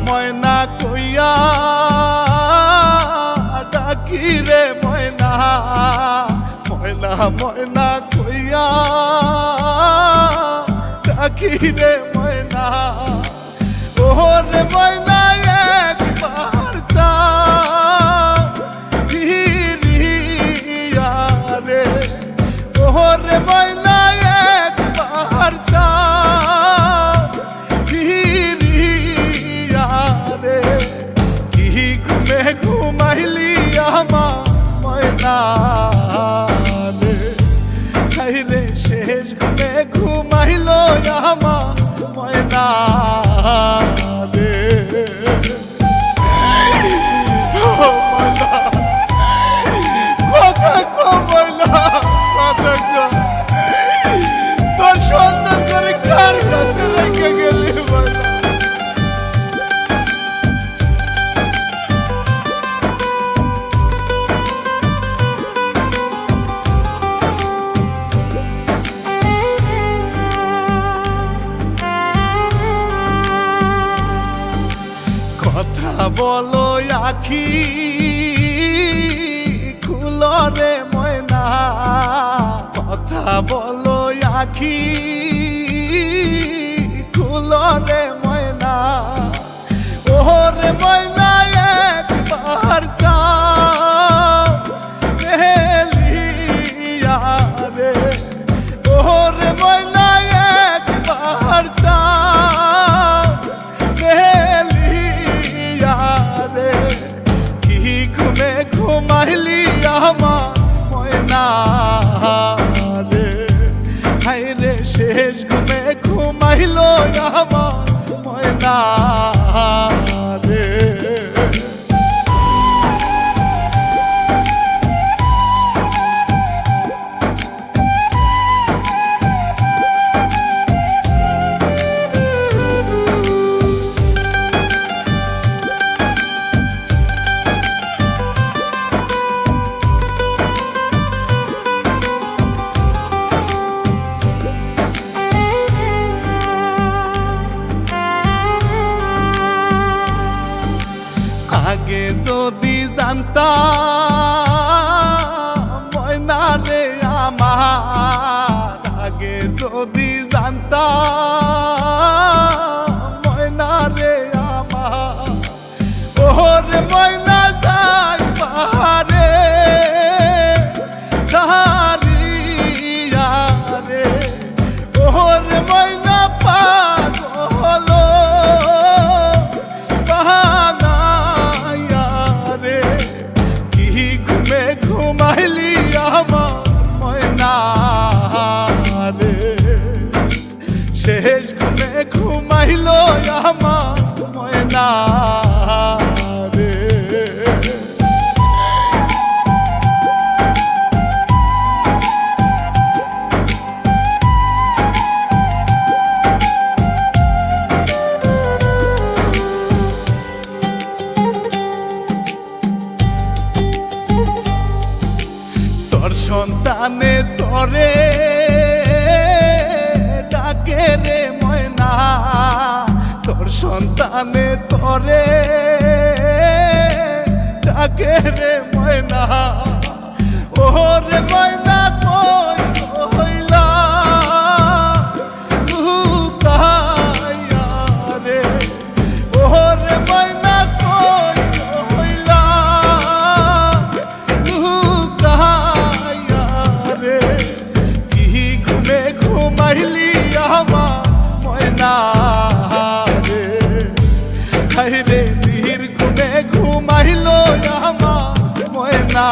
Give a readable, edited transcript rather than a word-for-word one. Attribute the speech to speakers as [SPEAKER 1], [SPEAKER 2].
[SPEAKER 1] ময়না কইয়া ডাকি রে ময়না, ময়না ময়না কইয়া ডাকি রে ময়না। ওরে ময়না একবার চা ফিরিয়া রে, ওরে ময়না একবার চা ফিরিয়া রে। কি ঘুমে ঘুমাইলি আমার ময়না রে, রে শেষ ঘুমে ঘুমাইল আমার ময়না রে। কথা কইলা কথা তোর সন্তান করে কার কাছে রেখে গেলি ময়না। কথা বলো আখি খুলো রে ময়না, কথা বলো আখি খুলো রে ময়না। ওরে ময়না একবার চা মেলিয়া রে, ওরে ময়না একবার চা রে। কি ঘুমে ঘুমাইলি আমার ময়না রে, হাই রে শেষ ঘুমে ঘুমাইল আমার ময়না রে। আগে যদি জানতাম ময়না রে আমার, আগে যদি জানতাম ময়না রে আমার। ওরে ময়না যাই পাহাড়ে সাহারিয়া রে, ওরে ময়না পাগল ঘুমাইলি আমার ময়না রে, শেষ ঘুমে ঘুমাইল আমার ময়না রে। সন্তানে তরে ডাকে রে ময়না, তোর সন্তানে তরে ডাকে রে ময়না। ওরে ময়না কই কইলা লুকাইয়া রে, ওরে ময়না কই কইলা লুকাইয়া রে। কি ঘুমে ঘুমাইলি আমার ময়না রে, হাই রে নির ঘুমে ঘুমাইল আমার ময়না।